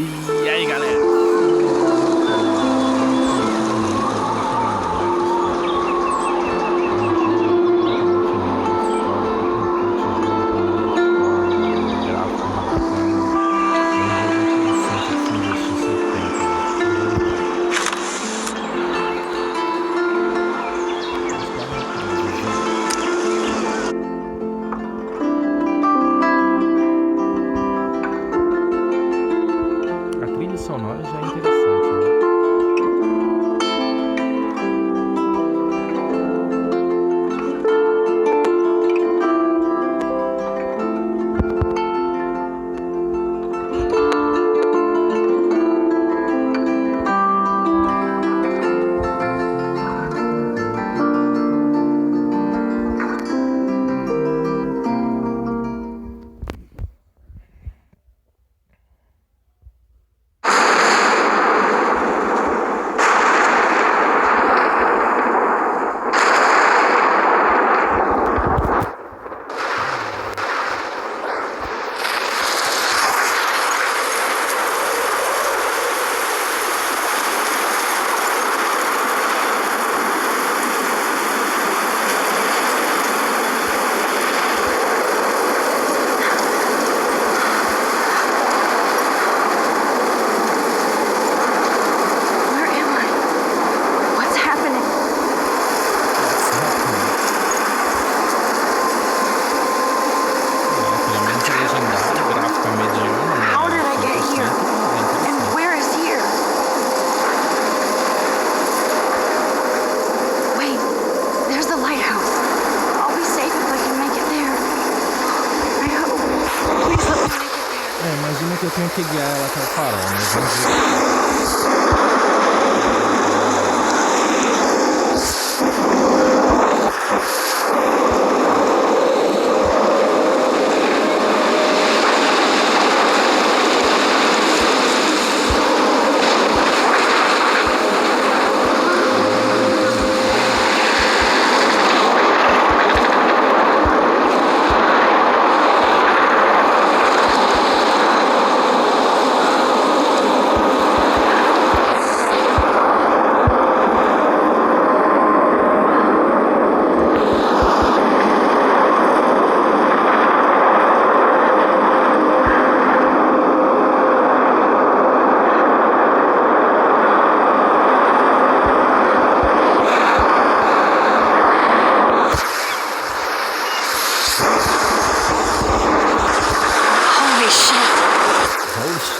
E aí, galera? Sonora já é interessante, né? Imagina que eu tenho que guiar ela até o farol, né? Vamos ver.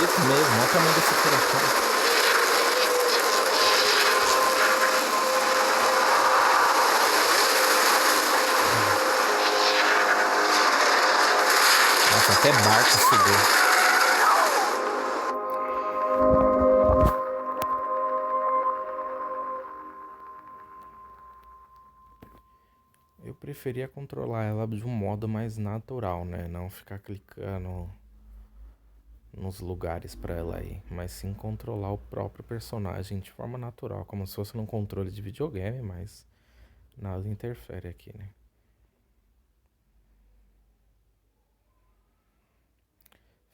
Mesmo, olha o tamanho desse furacão. Nossa, até barco subiu. Eu preferia controlar ela de um modo mais natural, né? Não ficar clicando nos lugares pra ela ir, mas sim controlar o próprio personagem de forma natural, como se fosse num controle de videogame, mas nada interfere aqui, né?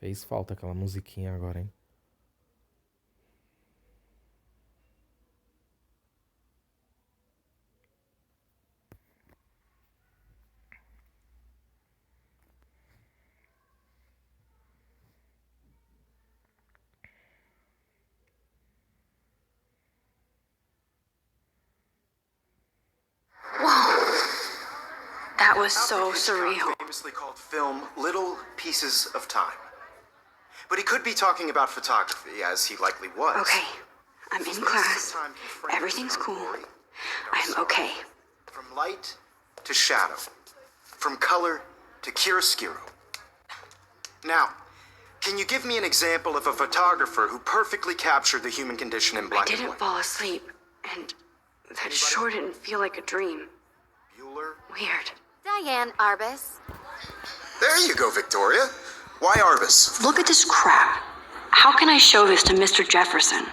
Fez falta aquela musiquinha agora, hein? That was so surreal. Famously called film Little Pieces of Time. But he could be talking about photography, as he likely was. Okay, I'm in class. Everything's cool. I'm okay. From light to shadow. From color to chiaroscuro. Now, can you give me an example of a photographer who perfectly captured the human condition in black I and didn't white? fall asleep, and that sure didn't feel like a dream. Bueller? Weird. Diane Arbus. There you go, Victoria. Why Arbus? Look at this crap. How can I show this to Mr. Jefferson?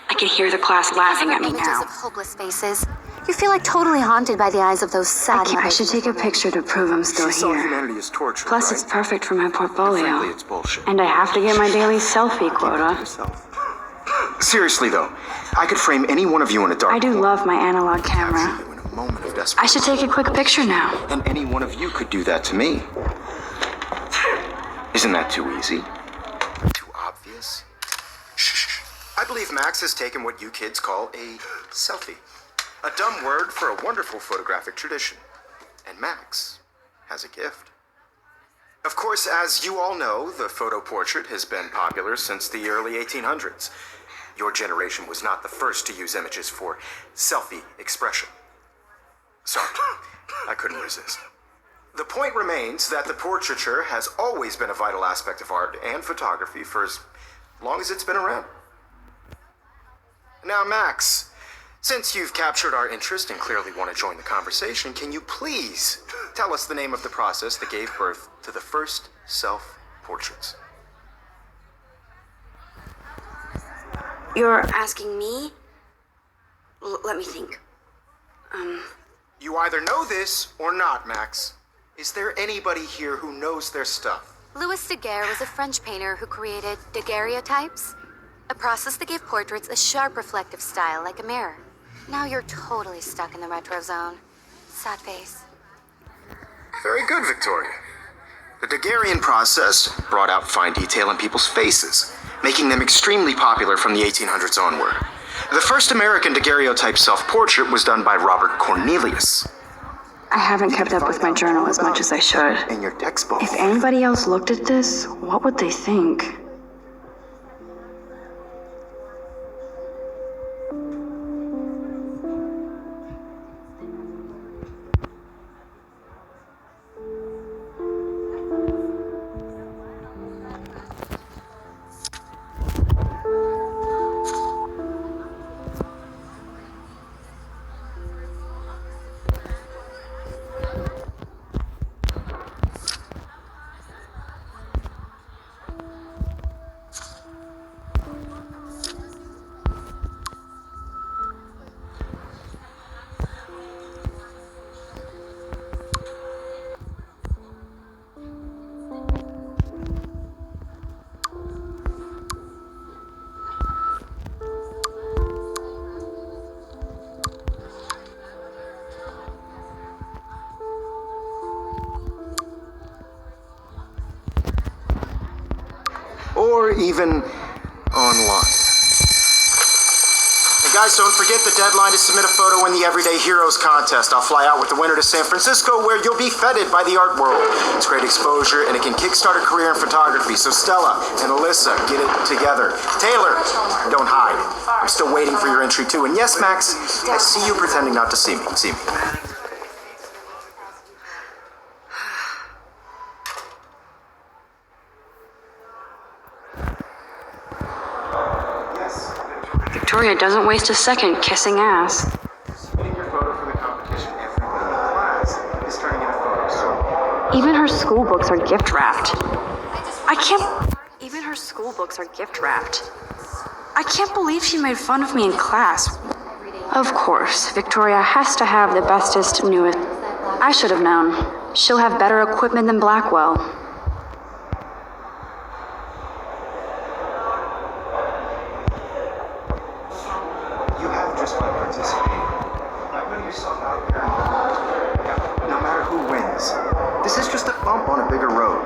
I can hear the class laughing at me Images now. of hopeless faces. You feel like totally haunted by the eyes of those sad I should take a picture to prove I'm still She saw here. humanity as torture, Plus, right? it's perfect for my portfolio. Frankly, it's bullshit. And I have to get my daily selfie quota. Seriously, though, I could frame any one of you in a dark I do corner, love my analog capture camera. you in a moment of I desperation. should take a quick picture now. And any one of you could do that to me. Isn't that too easy? Too obvious? Shh. I believe Max has taken what you kids call a selfie. A dumb word for a wonderful photographic tradition. And Max has a gift. Of course, as you all know, the photo portrait has been popular since the early 1800s. Your generation was not the first to use images for selfie expression. Sorry, I couldn't resist. The point remains that the portraiture has always been a vital aspect of art and photography for as long as it's been around. Now, Max, since you've captured our interest and clearly want to join the conversation, can you please tell us the name of the process that gave birth to the first self-portraits? You're asking me? Let me think. You either know this or not, Max. Is there anybody here who knows their stuff? Louis Daguerre was a French painter who created daguerreotypes, a process that gave portraits a sharp reflective style like a mirror. Now you're totally stuck in the retro zone. Sad face. Very good, Victoria. The Daguerrean process brought out fine detail in people's faces, making them extremely popular from the 1800s onward. The first American daguerreotype self-portrait was done by Robert Cornelius. I haven't kept up with my journal as much as I should. In your textbook. If anybody else looked at this, what would they think? Or even online. And guys, don't forget the deadline to submit a photo in the Everyday Heroes contest. I'll fly out with the winner to San Francisco, where you'll be feted by the art world. It's great exposure, and it can kickstart a career in photography. So Stella and Alyssa, get it together. Taylor, don't hide. I'm still waiting for your entry too. And yes, Max, I see you pretending not to see me. See me. Victoria doesn't waste a second kissing ass. Submitting your photo for the competition, everybody in class is turning in a photo, so... Even her school books are gift wrapped. Even her school books are gift wrapped. I can't believe she made fun of me in class. Of course, Victoria has to have the bestest, newest. I should have known. She'll have better equipment than Blackwell. You have just by participating. By putting yourself out there, no matter who wins, this is just a bump on a bigger road.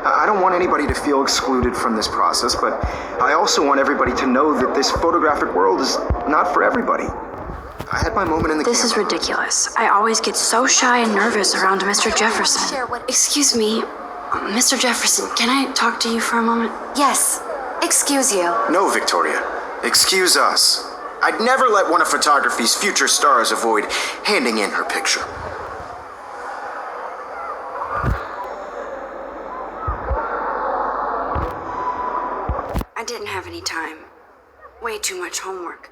I don't want anybody to feel excluded from this process, but I also want everybody to know that this photographic world is not for everybody. I had my moment in the This is camera. ridiculous. I always get so shy and nervous around Mr. Jefferson. Share what- Excuse me, Mr. Jefferson, can I talk to you for a moment? Yes. Excuse you. No, Victoria. Excuse us. I'd never let one of photography's future stars avoid handing in her picture. I didn't have any time. Way too much homework.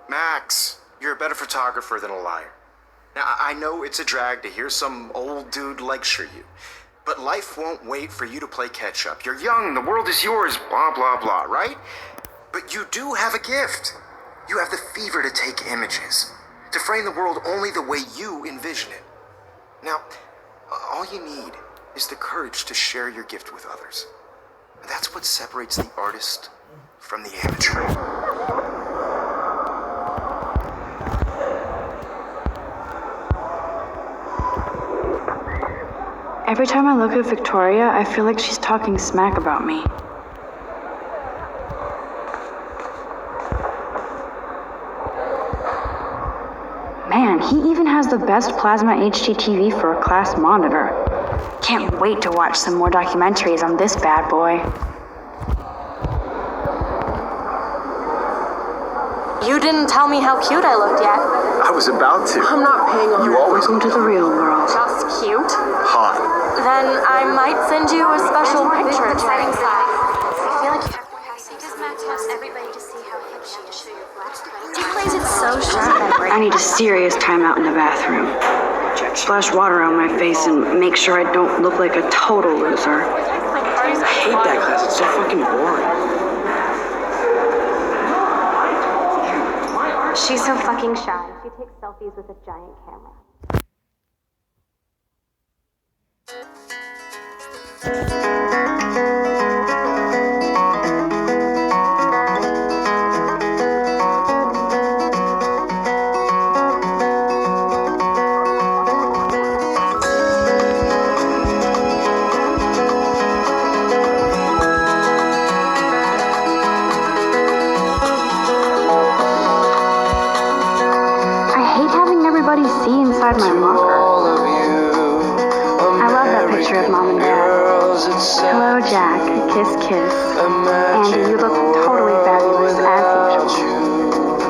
Max, you're a better photographer than a liar. Now, I know it's a drag to hear some old dude lecture you, but life won't wait for you to play catch up. You're young, the world is yours, blah, blah, blah, right? But you do have a gift. You have the fever to take images, to frame the world only the way you envision it. Now, all you need is the courage to share your gift with others. That's what separates the artist from the amateur. Every time I look at Victoria, I feel like she's talking smack about me. Man, he even has the best plasma HDTV for a class monitor. Can't wait to watch some more documentaries on this bad boy. You didn't tell me how cute I looked yet. I was about to. I'm not paying on You that. always Welcome to the real world. Just cute? hot. Then I might send you a special picture. Exciting side. I feel like you have to does Max wants everybody to see how hip she is. He plays it so sharp. I need a serious timeout in the bathroom. Splash water on my face and make sure I don't look like a total loser. I hate that class. It's so fucking boring. She's so fucking shy. She takes selfies with a giant camera. Inside my locker. I love that picture of Mom and Dad. Hello, Jack. Kiss, kiss. Andy, you look totally fabulous as usual.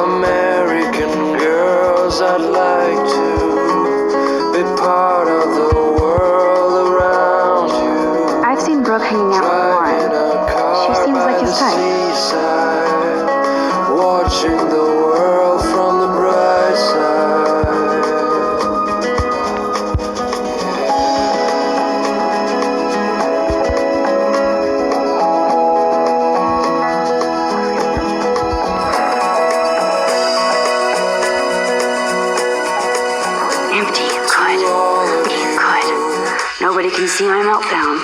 American girls, I'd like to be part of the world around you. I've seen Brooke hanging out with Lauren. She seems like his type. Watching the world from the bright side. Nobody can see my meltdown,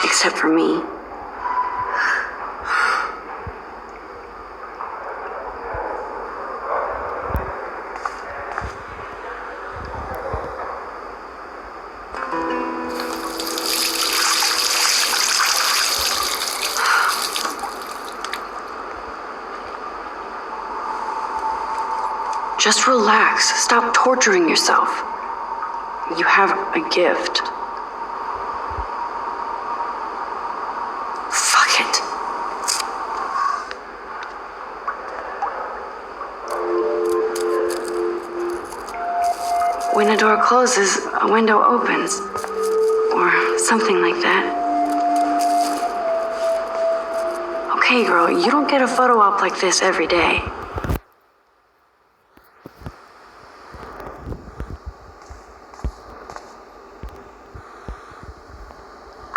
except for me. Just relax. Stop torturing yourself. You have a gift. Fuck it. When a door closes, a window opens. Or something like that. Okay, girl, you don't get a photo op like this every day.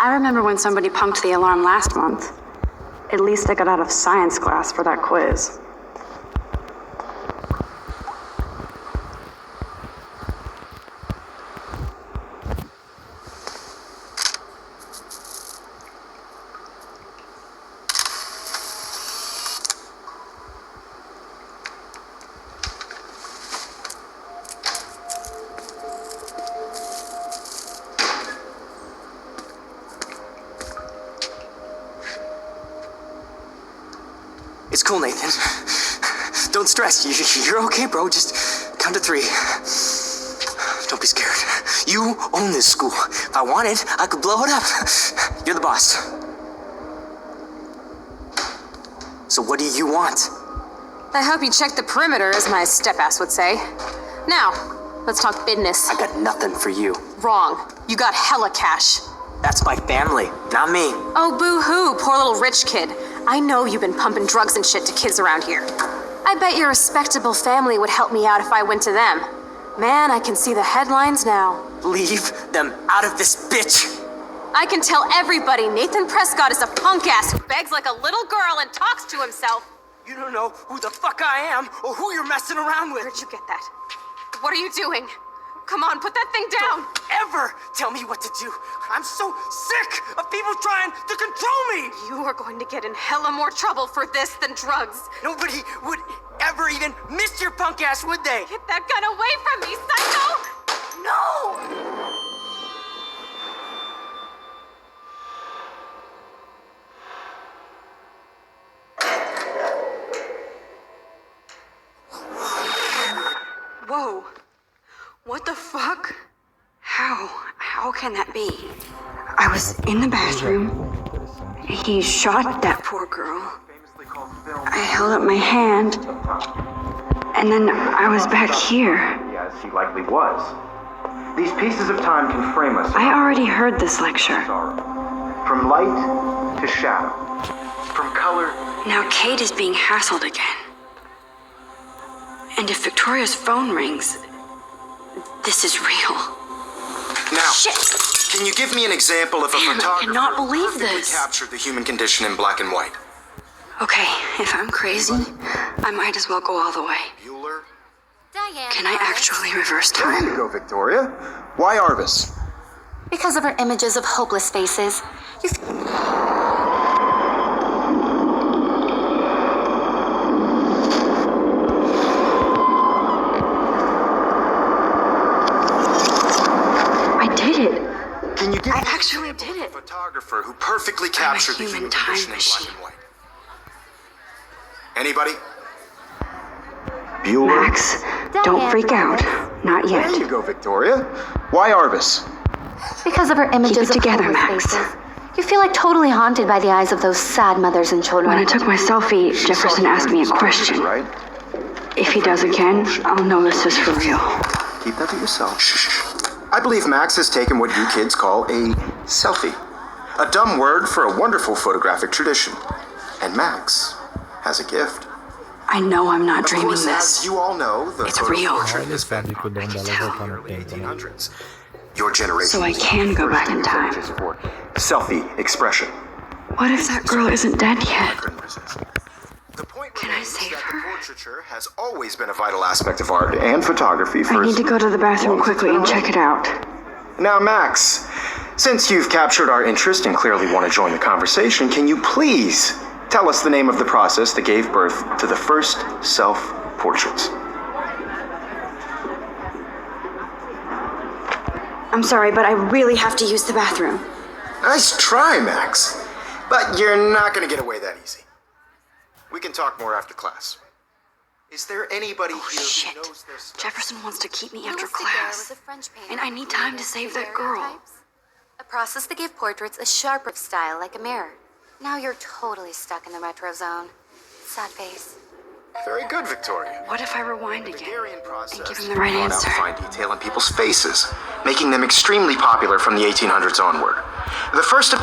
I remember when somebody punked the alarm last month. At least I got out of science class for that quiz. It's cool, Nathan. Don't stress. You're okay, bro. Just count to 3. Don't be scared. You own this school. If I wanted, I could blow it up. You're the boss. So what do you want? I hope you checked the perimeter, as my step-ass would say. Now, let's talk business. I got nothing for you. Wrong. You got hella cash. That's my family, not me. Oh, boo-hoo, poor little rich kid. I know you've been pumping drugs and shit to kids around here. I bet your respectable family would help me out if I went to them. Man, I can see the headlines now. Leave them out of this bitch. I can tell everybody Nathan Prescott is a punk ass who begs like a little girl and talks to himself. You don't know who the fuck I am or who you're messing around with. Where'd you get that? What are you doing? Come on, put that thing down! Don't ever tell me what to do. I'm so sick of people trying to control me. You are going to get in hella more trouble for this than drugs. Nobody would ever even miss your punk ass, would they? Get that gun away from me, psycho! No! Whoa. What the fuck? How can that be? I was in the bathroom. He shot that poor girl. I held up my hand. And then I was back here. Yes, he likely was. These pieces of time can frame us. I already heard this lecture. From light to shadow. From color. Now Kate is being hassled again. And if Victoria's phone rings, this is real. Now, Shit! can you give me an example of a Damn, I photographer cannot who believe perfectly this. captured the human condition in black and white? Okay, if I'm crazy, I might as well go all the way. Bueller? Diane. Can I actually reverse There you time? go, Victoria. Why Arvis? Because of her images of hopeless faces. I did it. Can you give I me actually did it. a photographer who perfectly captured the human human time condition in black machine. and white? Anybody? Bueller? Max, don't freak out. Not There you yet. go, Victoria. Why Arvis? Because of her images Keep it together, of hopeless Max. faces. You feel like totally haunted by the eyes of those sad mothers and children. When I took my selfie, Jefferson asked me a question. Right? If he does again, I'll know this is for real. Keep that to yourself. Shh. I believe Max has taken what you kids call a selfie. A dumb word for a wonderful photographic tradition. And Max has a gift. I know I'm not Of dreaming course, this. as you all know, the It's photo real. portrait Olha has been sabe que o dom dela é voltar no early tempo, né? 1800s. Your generation. So I can go back in time. For selfie expression. What if that girl isn't dead I yet? couldn't resist. The point Can I remains save that her? the portraiture has always been a vital aspect of art and photography. I need to go to the bathroom quickly and check it out. Now, Max, since you've captured our interest and clearly want to join the conversation, can you please tell us the name of the process that gave birth to the first self-portraits? I'm sorry, but I really have to use the bathroom. Nice try, Max. But you're not going to get away that easy. We can talk more after class. Is there anybody here Shit. who knows this? Jefferson wants to keep me after Louis Daguerre was class. a French painter And I need time to who save that created girl. daguerreotypes, a process that gave portraits a sharper style like a mirror. Now you're totally stuck in the retro zone. Sad face. Very good, Victoria. What if I rewind again? Daguerrean process And give him the right brought out answer. fine detail in people's faces, making them extremely popular from the 1800s onward. The first of...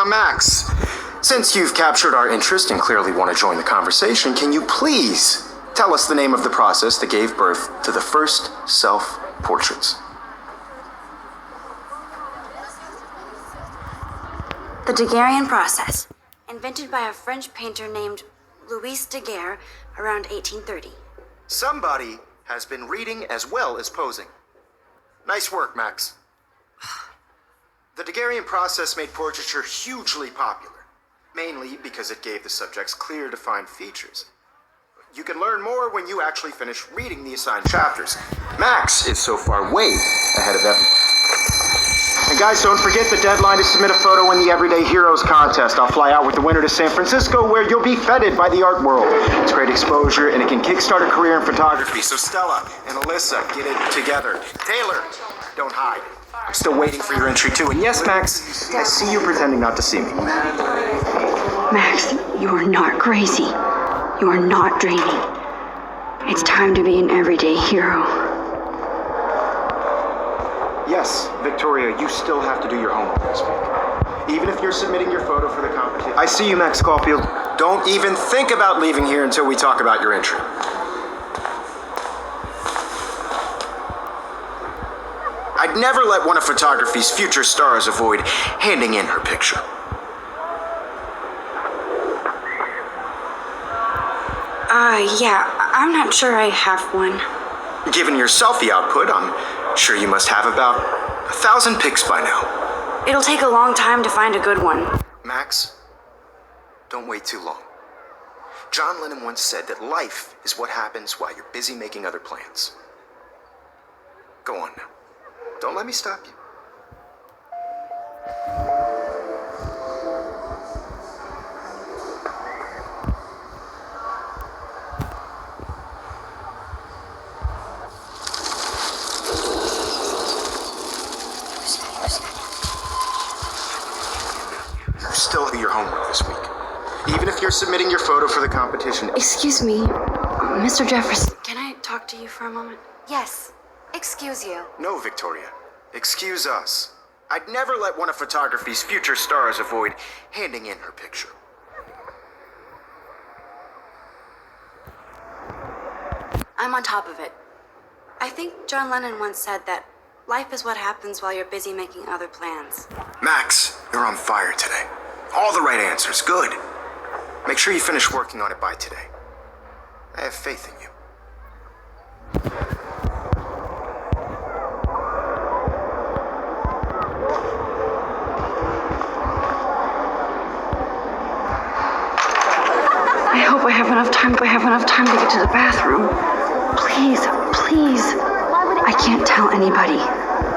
Max, since you've captured our interest and clearly want to join the conversation, can you please tell us the name of the process that gave birth to the first self-portraits? The Daguerrean process, invented by a French painter named Louis Daguerre around 1830. Somebody has been reading as well as posing. Nice work, Max. The Daguerrean process made portraiture hugely popular, mainly because it gave the subjects clear, defined features. You can learn more when you actually finish reading the assigned chapters. Max is so far way ahead of everyone. And guys, don't forget the deadline to submit a photo in the Everyday Heroes contest. I'll fly out with the winner to San Francisco, where you'll be feted by the art world. It's great exposure, and it can kickstart a career in photography. So Stella and Alyssa, get it together. Taylor, don't hide. I'm still waiting for your entry too. And yes, Max, I see you pretending not to see me. Max, you are not crazy. You are not dreaming. It's time to be an everyday hero. Yes, Victoria, you still have to do your homework this week. Even if you're submitting your photo for the competition. I see you, Max Caulfield. Don't even think about leaving here until we talk about your entry. I'd never let one of photography's future stars avoid handing in her picture. Yeah, I'm not sure I have one. Given your selfie output, I'm sure you must have about 1,000 pics by now. It'll take a long time to find a good one. Max, don't wait too long. John Lennon once said that life is what happens while you're busy making other plans. Go on now. Don't let me stop you. You still have your homework this week. Even if you're submitting your photo for the competition. Excuse me, Mr. Jefferson. Can I talk to you for a moment? Yes. Excuse you. No, Victoria. Excuse us. I'd never let one of photography's future stars avoid handing in her picture. I'm on top of it. I think John Lennon once said that life is what happens while you're busy making other plans. Max, you're on fire today. All the right answers. Good. Make sure you finish working on it by today. I have faith in you. I hope I have enough time. To get to the bathroom. Please, please. I can't tell anybody.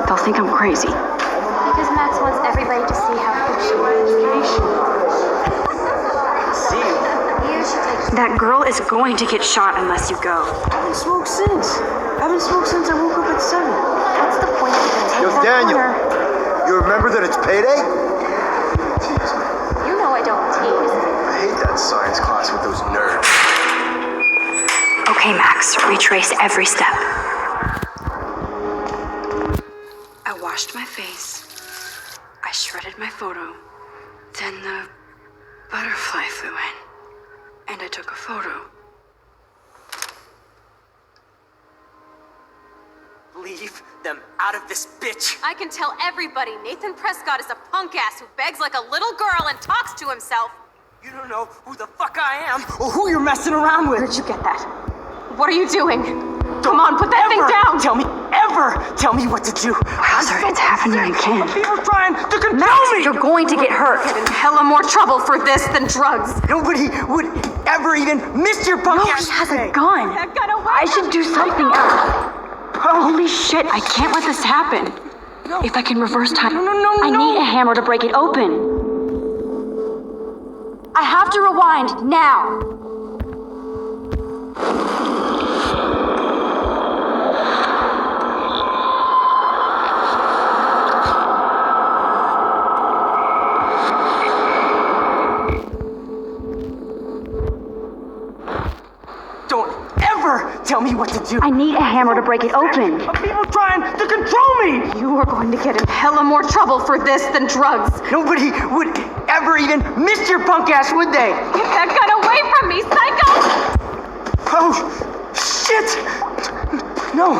They'll think I'm crazy. Because Max wants everybody to see how good she is. You should take That girl is going to get shot unless you go. I haven't smoked since I woke up at 7. What's the point of it? Yo, Daniel, you remember that it's payday? You know I don't tease. I hate that science class with those nerds. Okay, Max, retrace every step. I washed my face. I shredded my photo. Then the butterfly flew in. And I took a photo. Leave them out of this bitch. I can tell everybody Nathan Prescott is a punk ass who begs like a little girl and talks to himself. You don't know who the fuck I am or who you're messing around with. Where did you get that? What are you doing? Come on, put that thing down! Tell me what to do. Wowzer, it's happening again. People trying to control Max, me. you're going to get hurt. Get in hella more trouble for this than drugs. Nobody would ever even miss your punk No, ass he has a today. gun. That gun away I should do something else. Holy shit, I can't let this happen. If I can reverse time, I need a hammer to break it open. I have to rewind now. Don't ever tell me what to do. I need a hammer to break it open. Of people trying to control me. You are going to get in hella more trouble for this than drugs. Nobody would ever even miss your punk ass, would they? Get that gun away from me, psycho! Oh, shit! No.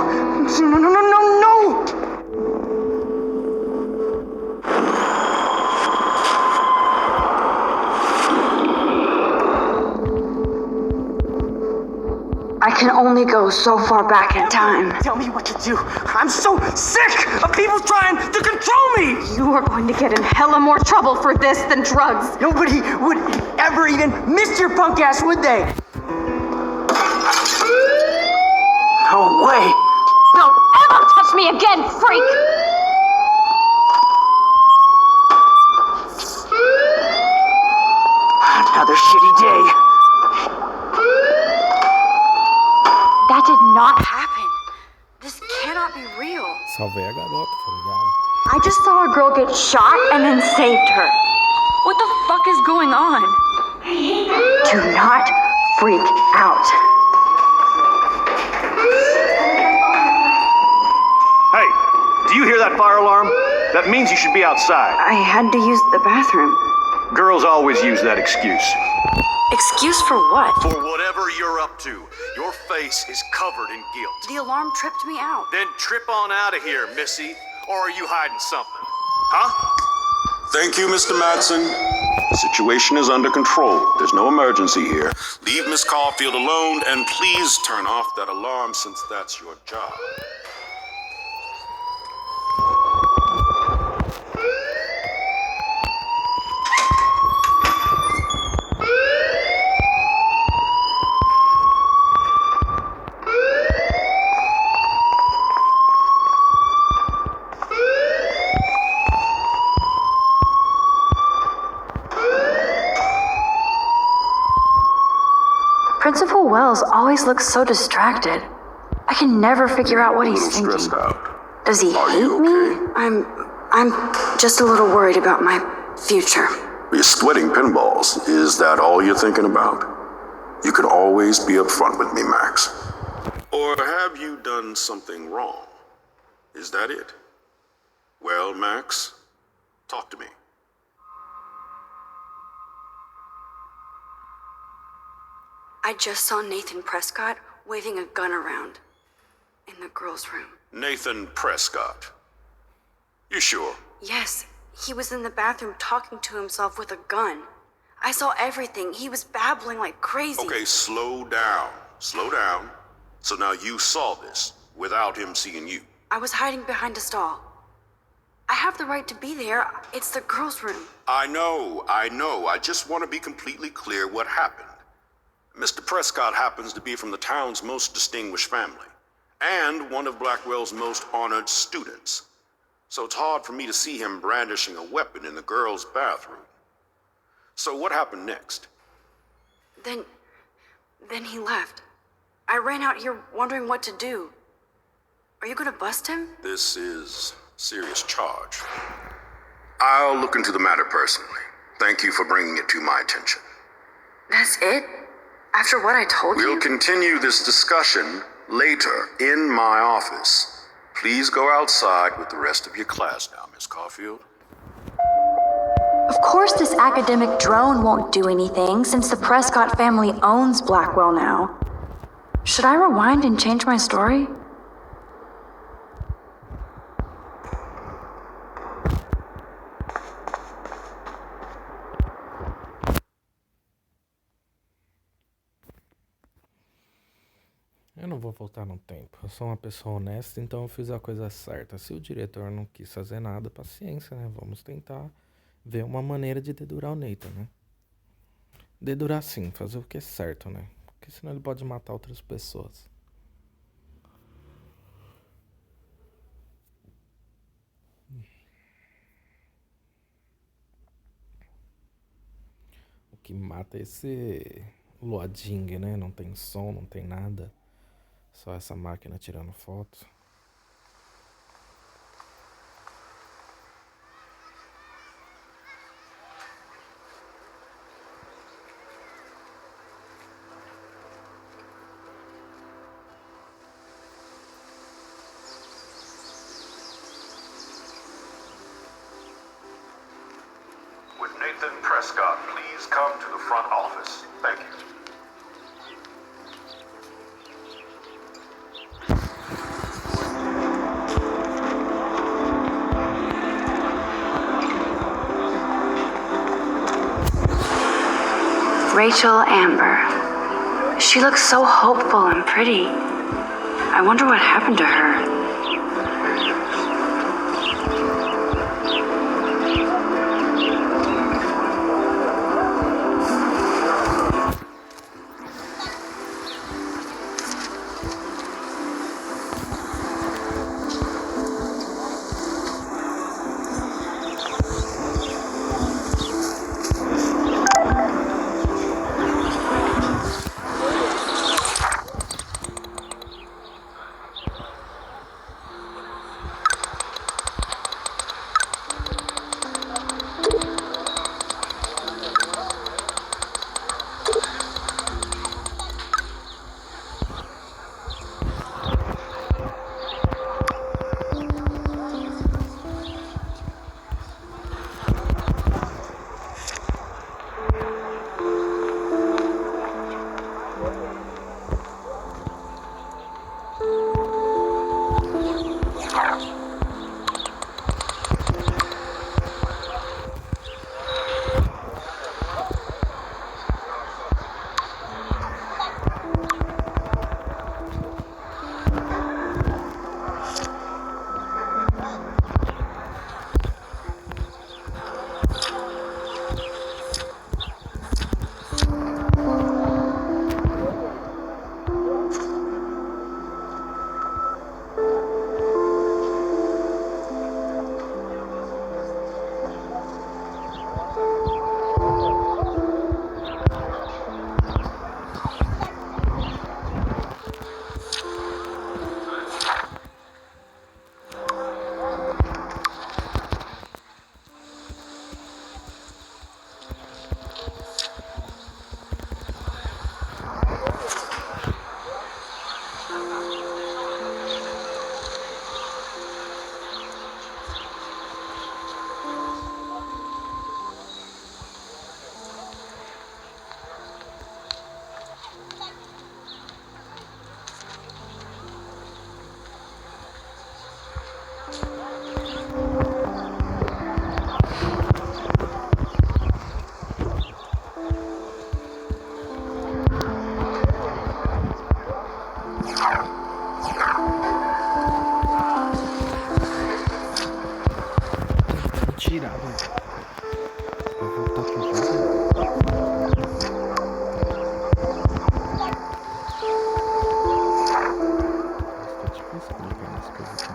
I can only go so far back in time. Tell me what to do. I'm so sick of people trying to control me. You are going to get in hella more trouble for this than drugs. Nobody would ever even miss your punk ass, would they? No way. Don't ever touch me again, freak! Another shitty day. That did not happen. This cannot be real. Salvei a garota, tá ligado? I just saw a girl get shot and then saved her. What the fuck is going on? Do not freak out. Hey, do you hear that fire alarm? That means you should be outside. I had to use the bathroom. Girls always use that excuse. Excuse for what? For whatever you're up to, your face is covered in guilt. The alarm tripped me out. Then trip on out of here, Missy, Or are you hiding something? Huh? Thank you, Mr. Madsen. The situation is under control. There's no emergency here. Leave Miss Caulfield alone, and please turn off that alarm since that's your job. Principal Wells always looks so distracted. I can never figure out what he's thinking. Stressed out. Does he hate me? I'm just a little worried about my future. You're sweating pinballs. Is that all you're thinking about? You can always be upfront with me, Max. Or have you done something wrong? Is that it? Well, Max, talk to me. I just saw Nathan Prescott waving a gun around in the girls' room. Nathan Prescott. You sure? Yes, he was in the bathroom talking to himself with a gun. I saw everything. He was babbling like crazy. Okay, slow down. Slow down. So now you saw this without him seeing you. I was hiding behind a stall. I have the right to be there. It's the girls' room. I know. I just want to be completely clear what happened. Mr. Prescott happens to be from the town's most distinguished family, and one of Blackwell's most honored students. So it's hard for me to see him brandishing a weapon in the girls' bathroom. So what happened next? Then he left. I ran out here wondering what to do. Are you gonna bust him? This is a serious charge. I'll look into the matter personally. Thank you for bringing it to my attention. That's it? After what I told you? We'll continue this discussion later in my office. Please go outside with the rest of your class now, Miss Caulfield. Of course this academic drone won't do anything since the Prescott family owns Blackwell now. Should I rewind and change my story? Eu não vou voltar no tempo. Eu sou uma pessoa honesta, então eu fiz a coisa certa. Se o diretor não quis fazer nada, paciência, né? Vamos tentar ver uma maneira de dedurar o Nathan, né? Dedurar sim, fazer o que é certo, né? Porque senão ele pode matar outras pessoas. O que mata é esse loading, né? Não tem som, não tem nada. Só essa máquina tirando foto. Would Nathan Prescott please come to the front office? Thank you. Rachel Amber. She looks so hopeful and pretty. I wonder what happened to her. explicando as coisas assim.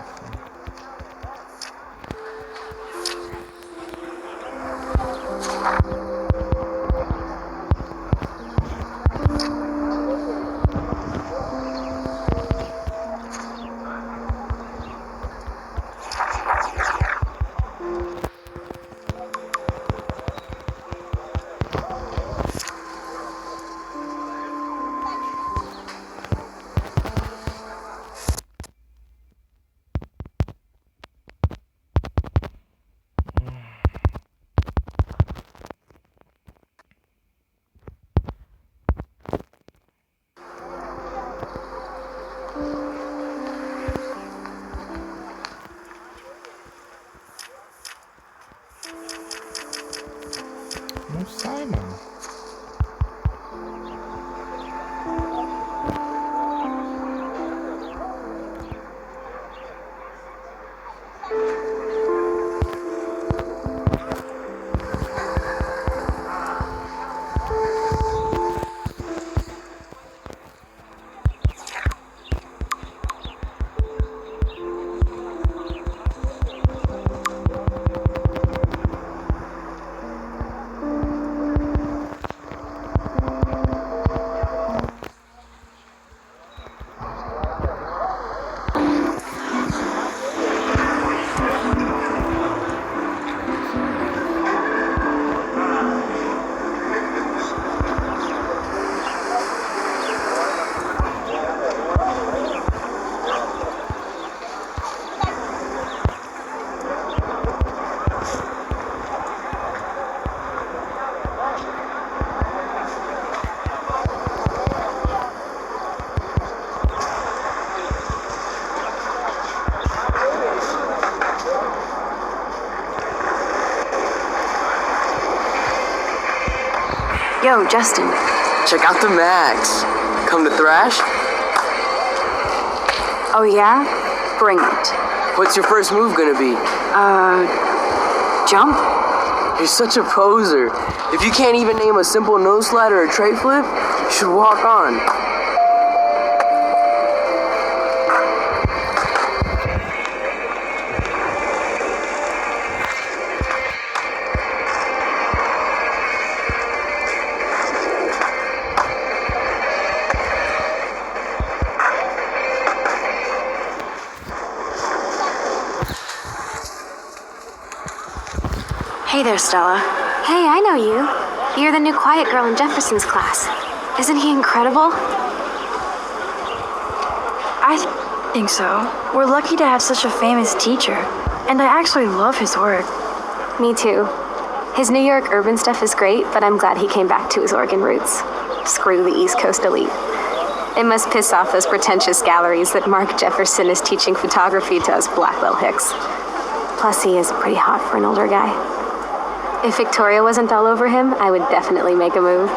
Não sai, mano. Yo, Justin. Check out the Max. Come to thrash? Oh yeah? Bring it. What's your first move gonna be? Jump? You're such a poser. If you can't even name a simple nose slide or a tray flip, you should walk on. Hey there, Stella. Hey, I know you. You're the new quiet girl in Jefferson's class. Isn't he incredible? I think so. We're lucky to have such a famous teacher. And I actually love his work. Me too. His New York urban stuff is great, but I'm glad he came back to his Oregon roots. Screw the East Coast elite. It must piss off those pretentious galleries that Mark Jefferson is teaching photography to us Blackwell Hicks. Plus, he is pretty hot for an older guy. If Victoria wasn't all over him, I would definitely make a move.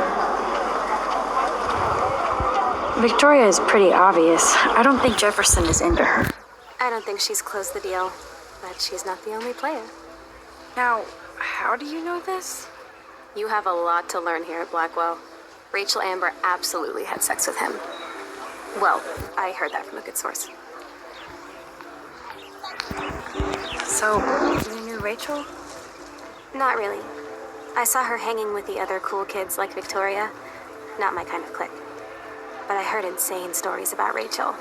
Victoria is pretty obvious. I don't think Jefferson is into her. I don't think she's closed the deal, but she's not the only player. Now, how do you know this? You have a lot to learn here at Blackwell. Rachel Amber absolutely had sex with him. Well, I heard that from a good source. So, you knew Rachel? Not really. I saw her hanging with the other cool kids like Victoria. Not my kind of clique. But I heard insane stories about Rachel.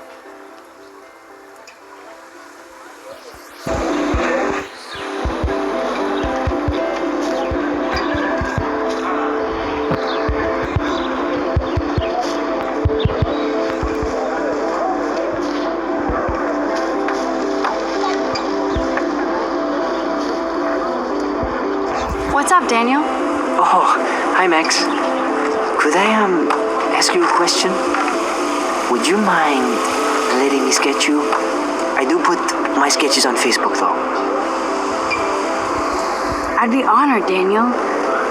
What's up, Daniel? Oh, hi Max. Could I ask you a question? Would you mind letting me sketch you? I do put my sketches on Facebook though. I'd be honored, Daniel.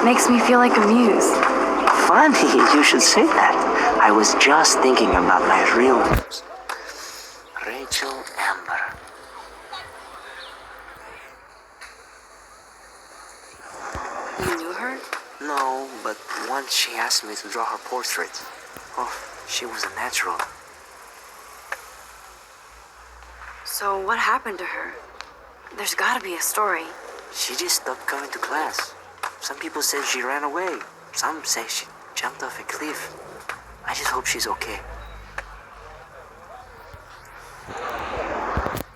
Makes me feel like a muse. Funny, you should say that. I was just thinking about my real names. Rachel Amber. You knew her? No, but once she asked me to draw her portrait. Oh, she was a natural. So what happened to her? There's gotta be a story. She just stopped coming to class. Some people say she ran away. Some say she jumped off a cliff. I just hope she's okay.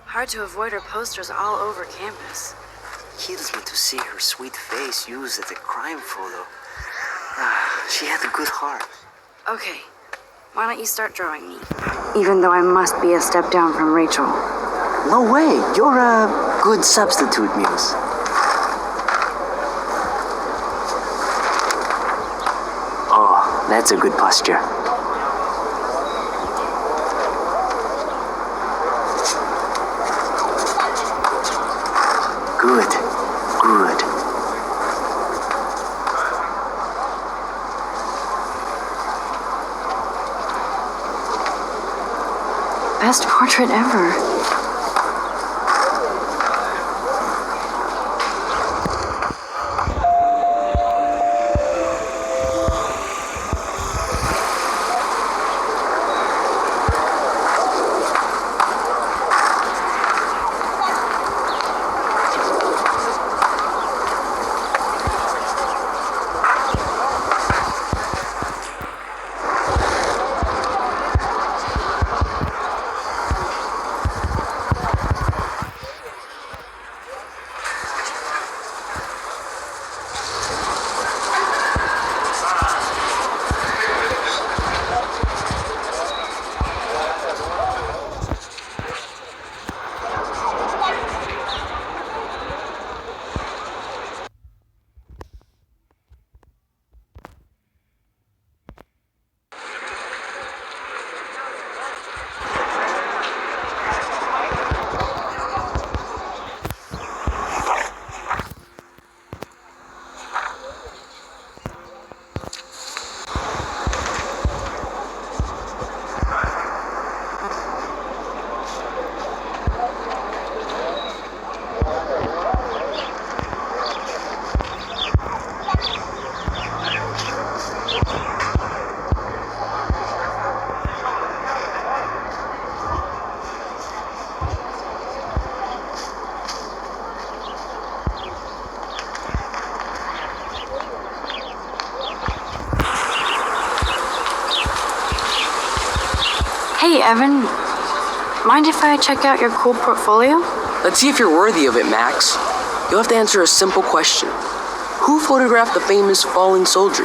Hard to avoid her posters all over campus. Kills me to see her sweet face used as a crime photo. She had a good heart. Okay, why don't you start drawing me? Even though I must be a step down from Rachel. No way, you're a good substitute, Muse. Oh, that's a good posture. Good, good. Best portrait ever. Hey, Evan. Mind if I check out your cool portfolio? Let's see if you're worthy of it, Max. You'll have to answer a simple question. Who photographed the famous falling soldier?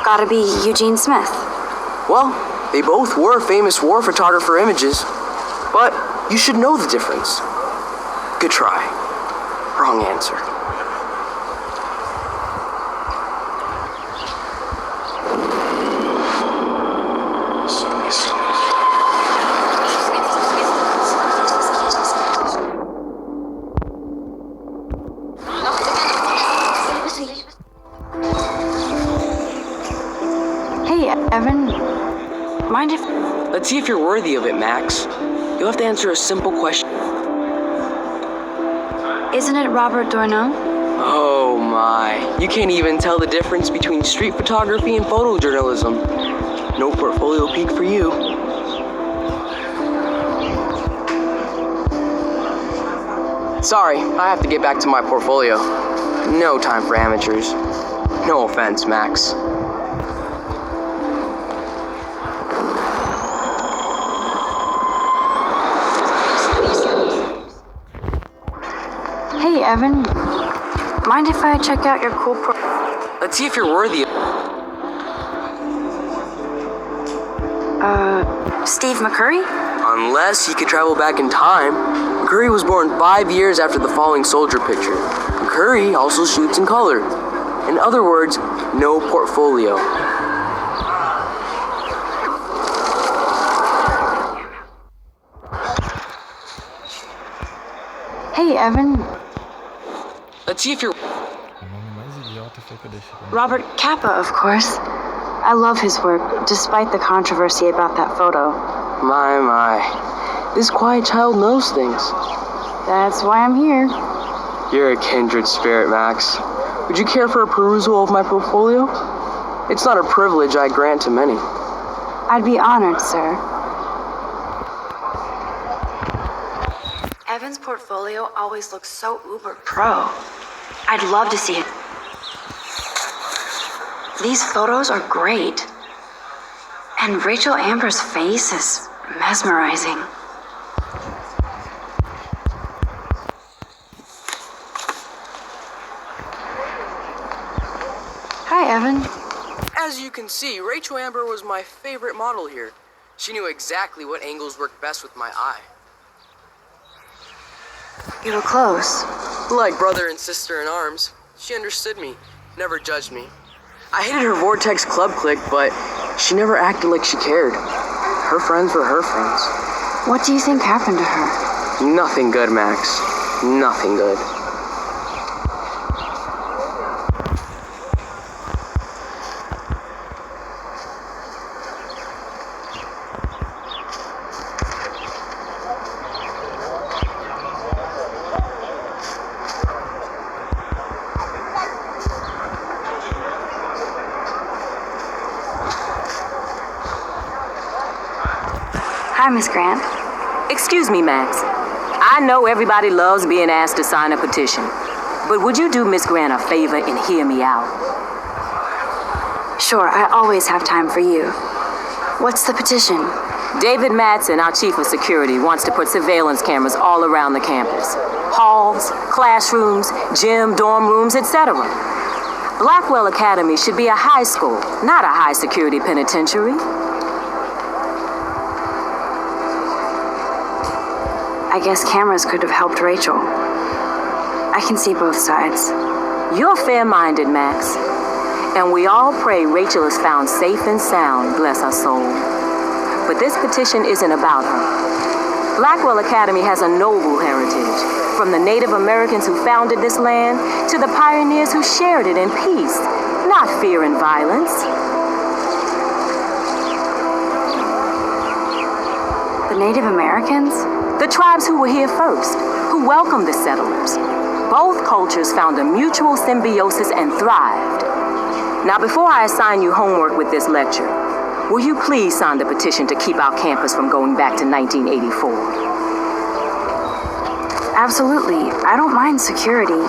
Gotta be Eugene Smith. Well, they both were famous war photographer images, but you should know the difference. Good try. Wrong answer. Evan, mind if... Let's see if you're worthy of it, Max. You'll have to answer a simple question. Isn't it Robert Doisneau? Oh my, you can't even tell the difference between street photography and photojournalism. No portfolio peek for you. Sorry, I have to get back to my portfolio. No time for amateurs. No offense, Max. Hey, Evan. Mind if I check out your cool Let's see if you're worthy of... Steve McCurry? Unless he could travel back in time. McCurry was born 5 years after the falling soldier picture. McCurry also shoots in color. In other words, no portfolio. Hey, Evan. Let's see if you're... Robert Capa, of course. I love his work, despite the controversy about that photo. My. This quiet child knows things. That's why I'm here. You're a kindred spirit, Max. Would you care for a perusal of my portfolio? It's not a privilege I grant to many. I'd be honored, sir. Evan's portfolio always looks so uber pro. I'd love to see it. These photos are great. And Rachel Amber's face is mesmerizing. Hi, Evan. As you can see, Rachel Amber was my favorite model here. She knew exactly what angles worked best with my eye. You were close. Like brother and sister in arms, she understood me, never judged me. I hated her Vortex Club clique, but she never acted like she cared. Her friends were her friends. What do you think happened to her? Nothing good, Max. Nothing good. Hi, Miss Grant. Excuse me, Max. I know everybody loves being asked to sign a petition, but would you do Miss Grant a favor and hear me out? Sure, I always have time for you. What's the petition? David Madsen, our chief of security, wants to put surveillance cameras all around the campus. Halls, classrooms, gym, dorm rooms, etc. Blackwell Academy should be a high school, not a high-security penitentiary. I guess cameras could have helped Rachel. I can see both sides. You're fair-minded, Max. And we all pray Rachel is found safe and sound, bless her soul. But this petition isn't about her. Blackwell Academy has a noble heritage, from the Native Americans who founded this land to the pioneers who shared it in peace, not fear and violence. The Native Americans? The tribes who were here first, who welcomed the settlers. Both cultures found a mutual symbiosis and thrived. Now, before I assign you homework with this lecture, will you please sign the petition to keep our campus from going back to 1984? Absolutely. I don't mind security,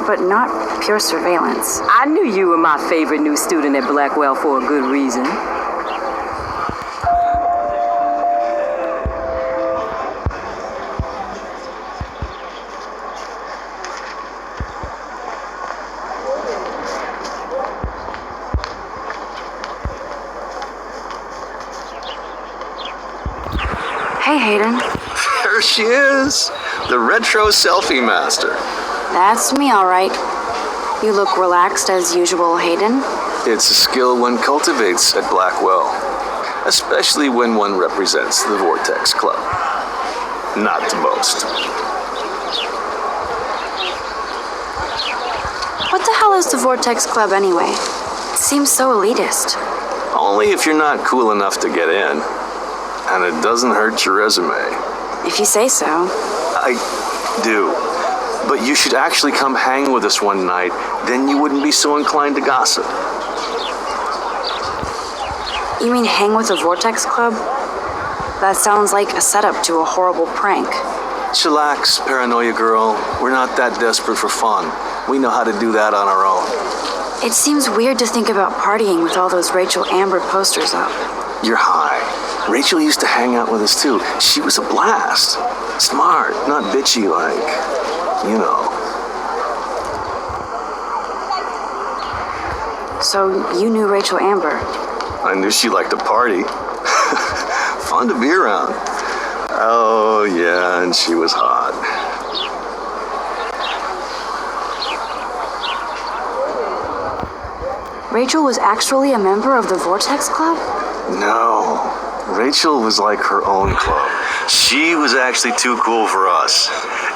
but not pure surveillance. I knew you were my favorite new student at Blackwell for a good reason. Hey, Hayden. There she is, the retro selfie master. That's me, all right. You look relaxed as usual, Hayden. It's a skill one cultivates at Blackwell, especially when one represents the Vortex Club. Not to boast. What the hell is the Vortex Club anyway? It seems so elitist. Only if you're not cool enough to get in. And it doesn't hurt your resume. If you say so. I do. But you should actually come hang with us one night, then you wouldn't be so inclined to gossip. You mean hang with the Vortex Club? That sounds like a setup to a horrible prank. Chillax, paranoia girl. We're not that desperate for fun. We know how to do that on our own. It seems weird to think about partying with all those Rachel Amber posters up. You're high. Rachel used to hang out with us too. She was a blast. Smart, not bitchy like, you know. So you knew Rachel Amber? I knew she liked to party. Fun to be around. Oh yeah, and she was hot. Rachel was actually a member of the Vortex Club? No. Rachel was like her own club. She was actually too cool for us.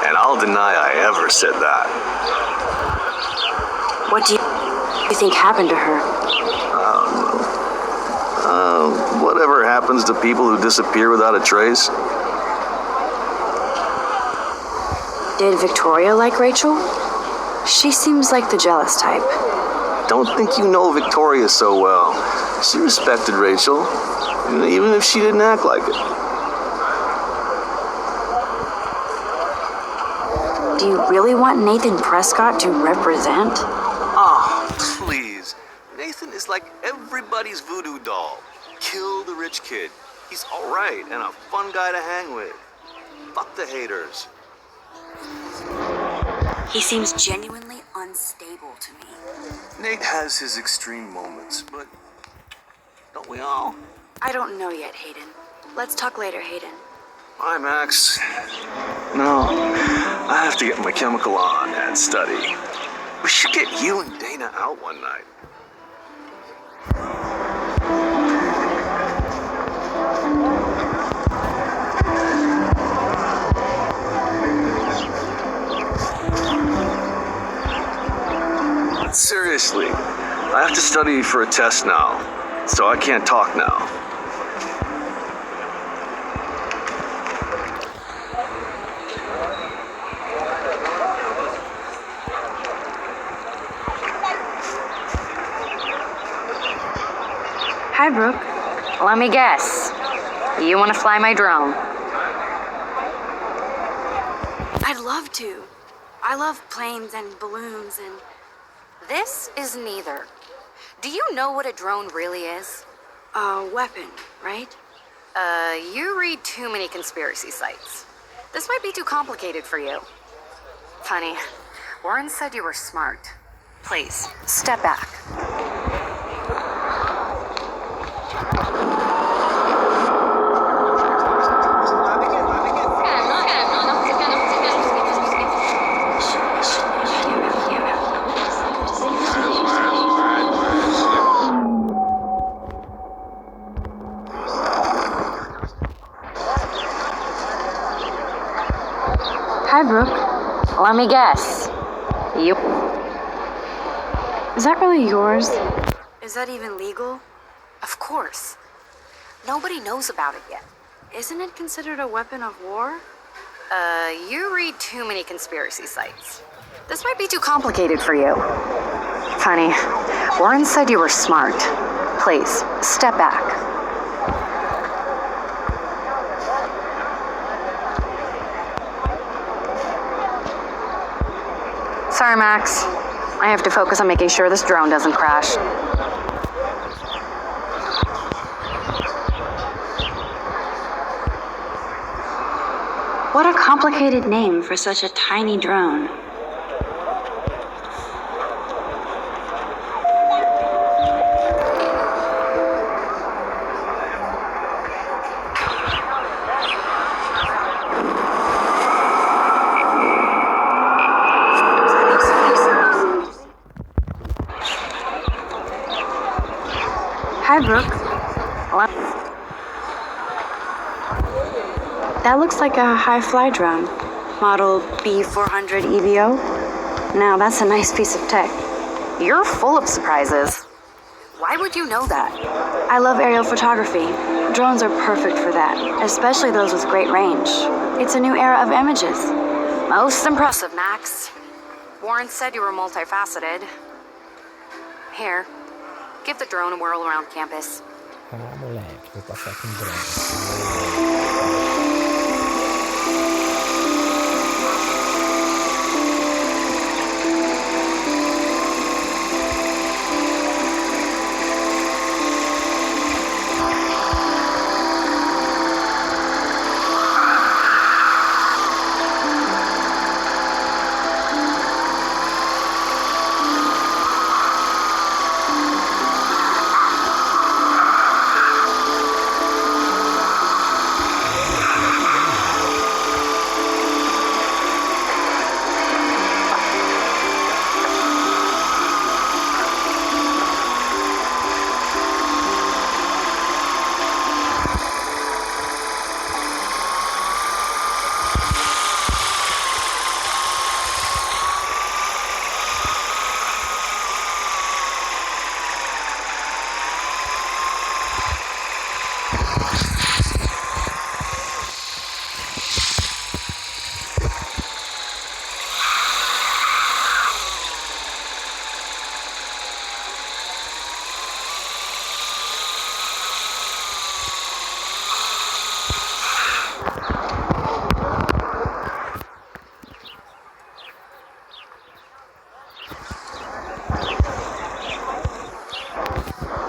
And I'll deny I ever said that. What do you think happened to her? Whatever happens to people who disappear without a trace. Did Victoria like Rachel? She seems like the jealous type. don't think you know Victoria so well. She respected Rachel, even if she didn't act like it. Do you really want Nathan Prescott to represent? Oh, please. Nathan is like everybody's voodoo doll. Kill the rich kid. He's alright and a fun guy to hang with. Fuck the haters. He seems genuinely unstable to me. Nate has his extreme moments, but don't we all? I don't know yet, Hayden. Let's talk later, Hayden. Bye, Max. No, I have to get my chemical on and study. We should get you and Dana out one night. Seriously, I have to study for a test now, so I can't talk now. Hi, Brooke. Let me guess. You want to fly my drone? I'd love to. I love planes and balloons and... This is neither. Do you know what a drone really is? A weapon, right? You read too many conspiracy sites. This might be too complicated for you. Funny, Warren said you were smart. Please, step back. Hi, Brooke. Let me guess. You. Is that really yours? Is that even legal? Of course. Nobody knows about it yet. Isn't it considered a weapon of war? You read too many conspiracy sites. This might be too complicated for you. Funny, Warren said you were smart. Please, step back. Sorry, Max. I have to focus on making sure this drone doesn't crash. What a complicated name for such a tiny drone. Hi, Brooke. That looks like a high-fly drone. Model B400 EVO. Now, that's a nice piece of tech. You're full of surprises. Why would you know that? I love aerial photography. Drones are perfect for that, especially those with great range. It's a new era of images. Most impressive, Max. Warren said you were multifaceted. Here, give the drone a whirl around campus. Ah, moleque, vou passar com drone.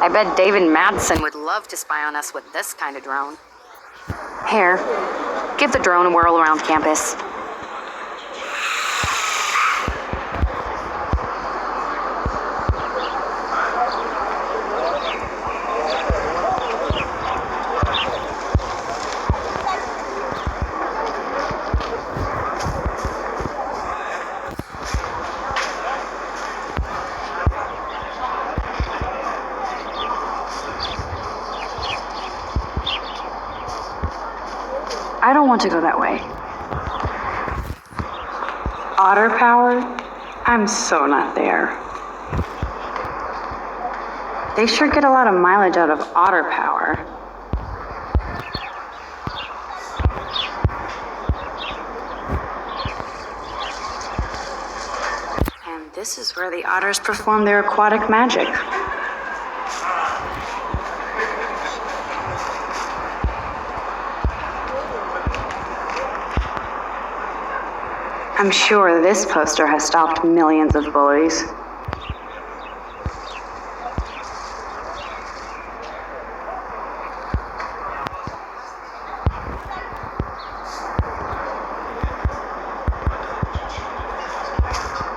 I bet David Madsen would love to spy on us with this kind of drone. Here, give the drone a whirl around campus. I don't want to go that way. Otter power? I'm so not there. They sure get a lot of mileage out of otter power. And this is where the otters perform their aquatic magic. I'm sure this poster has stopped millions of bullies.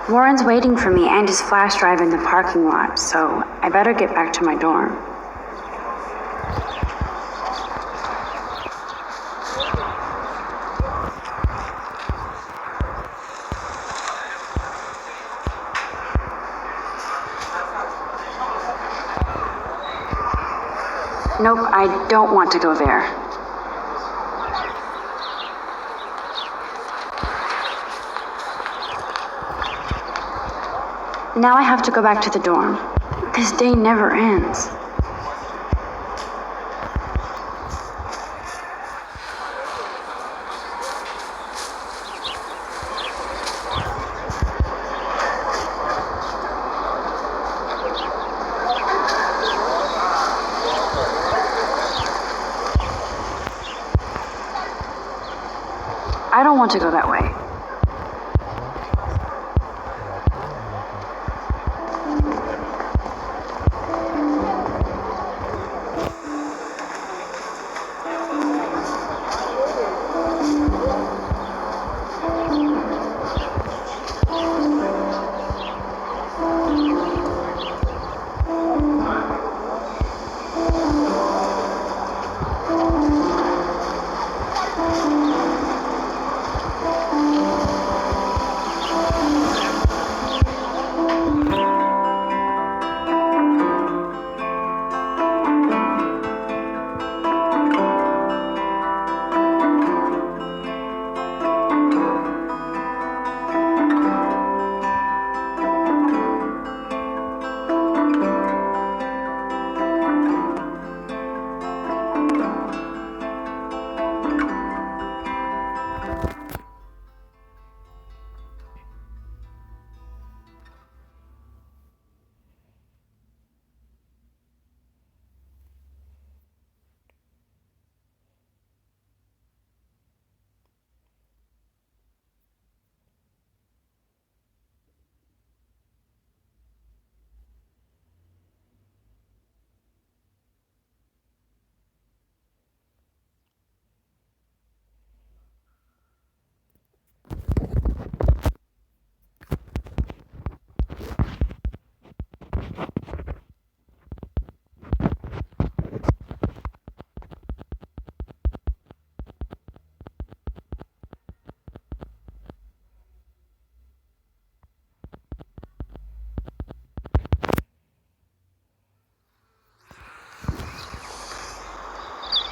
Warren's waiting for me and his flash drive in the parking lot, so I better get back to my dorm. Nope, I don't want to go there. Now I have to go back to the dorm. This day never ends. I don't want to go that way.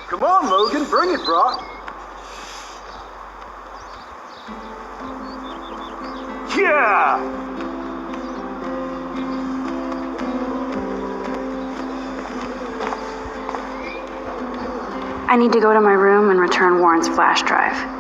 Come on, Logan, bring it, bro. Yeah! I need to go to my room and return Warren's flash drive.